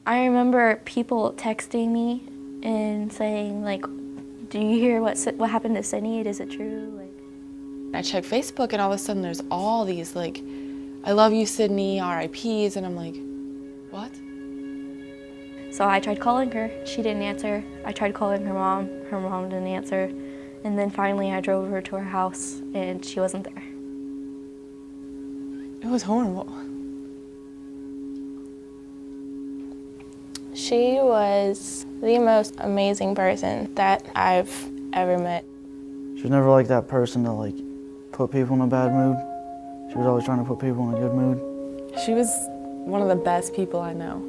I remember people texting me and saying, like, do you hear what happened to Sydnee? Is it true? Like, I check Facebook and all of a sudden there's all these like, I love you, Sydnee, RIPs, and I'm like, what? So I tried calling her, she didn't answer. I tried calling her mom didn't answer. And then finally I drove her to her house and she wasn't there. It was horrible. She was the most amazing person that I've ever met. She was never like that person to like put people in a bad mood. She was always trying to put people in a good mood. She was one of the best people I know.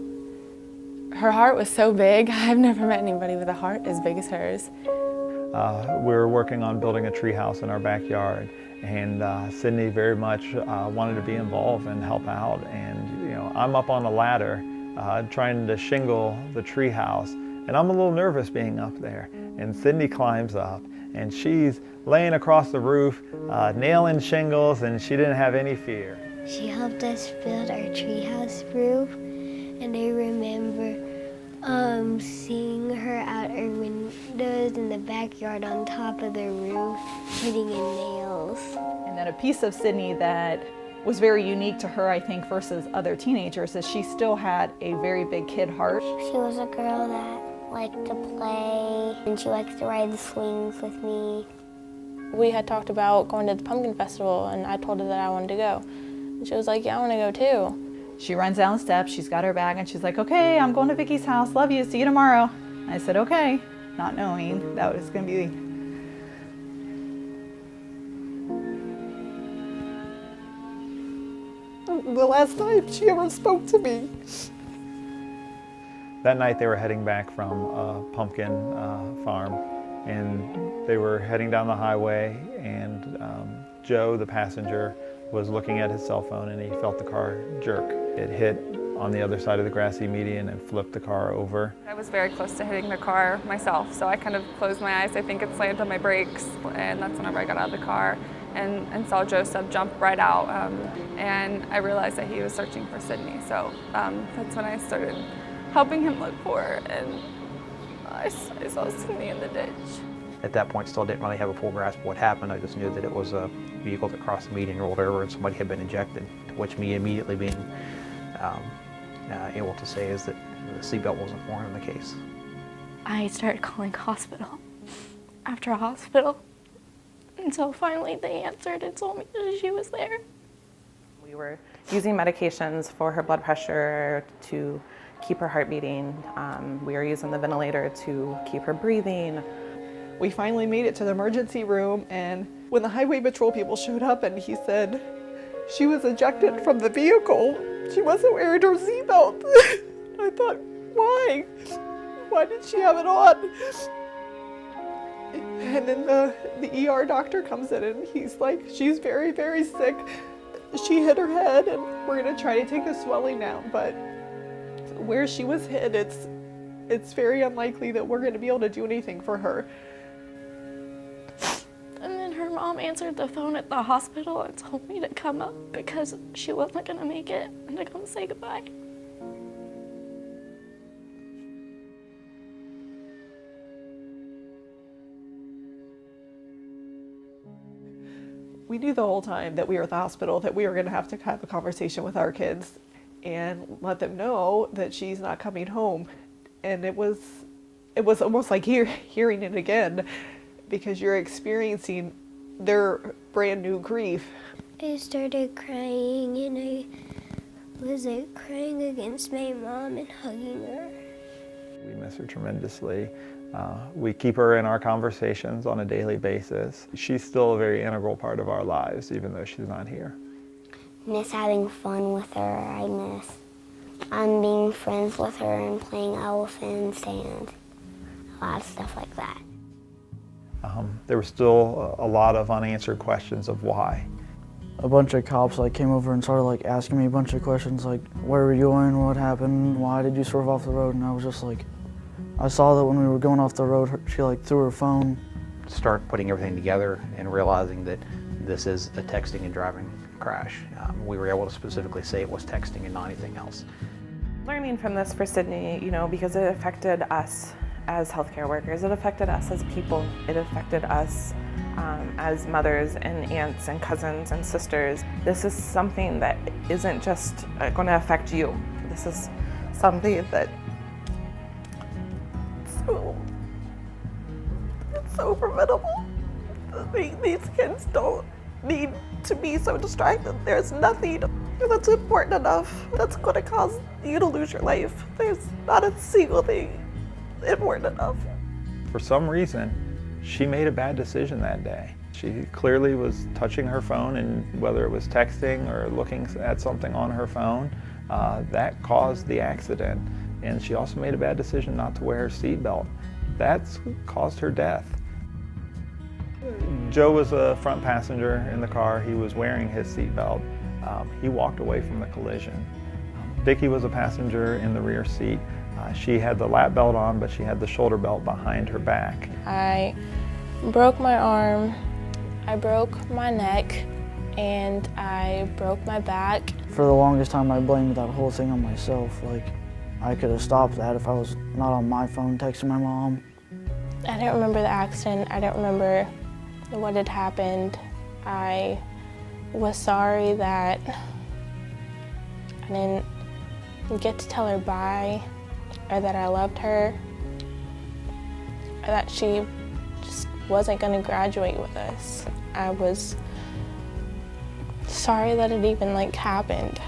Her heart was so big. I've never met anybody with a heart as big as hers. We were working on building a tree house in our backyard, and Sydnee very much wanted to be involved and help out. And you know, I'm up on a ladder trying to shingle the tree house, and I'm a little nervous being up there. And Sydnee climbs up, and she's laying across the roof, nailing shingles, and she didn't have any fear. She helped us build our treehouse roof, and I remember seeing her out our windows in the backyard on top of the roof, putting in nails. And then a piece of Sydnee that was very unique to her, I think, versus other teenagers, is she still had a very big kid heart. She was a girl that liked to play, and she likes to ride the swings with me. We had talked about going to the pumpkin festival, and I told her that I wanted to go. And she was like, yeah, I want to go too. She runs down the steps, she's got her bag, and she's like, okay, I'm going to Vicky's house, love you, see you tomorrow. I said, okay, not knowing that was going to be. The last time she ever spoke to me. That night they were heading back from a pumpkin farm, and they were heading down the highway, and Joe, the passenger, was looking at his cell phone, and he felt the car jerk. It hit on the other side of the grassy median and flipped the car over. I was very close to hitting the car myself, so I kind of closed my eyes. I think it slammed on my brakes, and that's whenever I got out of the car and saw Joseph jump right out, and I realized that he was searching for Sydnee. So that's when I started helping him look for her, and I saw Sydnee in the ditch. At that point, still didn't really have a full grasp of what happened. I just knew that it was a vehicle that crossed the median, rolled over, and somebody had been ejected, to which me immediately being able to say is that the seatbelt wasn't worn in the case. I started calling hospital after hospital until finally they answered and told me that she was there. We were using medications for her blood pressure to keep her heart beating. We were using the ventilator to keep her breathing. We finally made it to the emergency room, and when the highway patrol people showed up and he said she was ejected from the vehicle, she wasn't wearing her seatbelt. I thought, why? Why did she have it on? And then the ER doctor comes in and he's like, she's very, very sick. She hit her head, and we're gonna try to take the swelling down, but where she was hit, it's very unlikely that we're gonna be able to do anything for her. And then her mom answered the phone at the hospital and told me to come up because she wasn't gonna make it and to come say goodbye. We knew the whole time that we were at the hospital that we were gonna have to have a conversation with our kids and let them know that she's not coming home. And it was almost like hearing it again, because you're experiencing their brand new grief. I started crying, and I was crying against my mom and hugging her. We miss her tremendously. We keep her in our conversations on a daily basis. She's still a very integral part of our lives, even though she's not here. Miss having fun with her. I miss being friends with her and playing elephants and a lot of stuff like that. There was still a lot of unanswered questions of why. A bunch of cops came over and started asking me a bunch of questions like, where were you going, what happened, why did you swerve off the road? And I was just like, I saw that when we were going off the road, she threw her phone. Start putting everything together and realizing that this is a texting and driving crash. We were able to specifically say it was texting and not anything else. Learning from this for Sydnee, because it affected us as healthcare workers, it affected us as people, it affected us as mothers and aunts and cousins and sisters. This is something that isn't just going to affect you. This is something that it's so preventable. These kids don't need to be so distracted. There's nothing that's important enough that's going to cause you to lose your life. There's not a single thing important enough. For some reason, she made a bad decision that day. She clearly was touching her phone, and whether it was texting or looking at something on her phone, that caused the accident. And she also made a bad decision not to wear her seatbelt. That's caused her death. Joe was a front passenger in the car. He was wearing his seatbelt. He walked away from the collision. Vicki was a passenger in the rear seat. She had the lap belt on, but she had the shoulder belt behind her back. I broke my arm, I broke my neck, and I broke my back. For the longest time, I blamed that whole thing on myself. Like, I could have stopped that if I was not on my phone texting my mom. I didn't remember the accident. I didn't remember what had happened. I was sorry that I didn't get to tell her bye, or that I loved her, or that she just wasn't going to graduate with us. I was sorry that it even happened.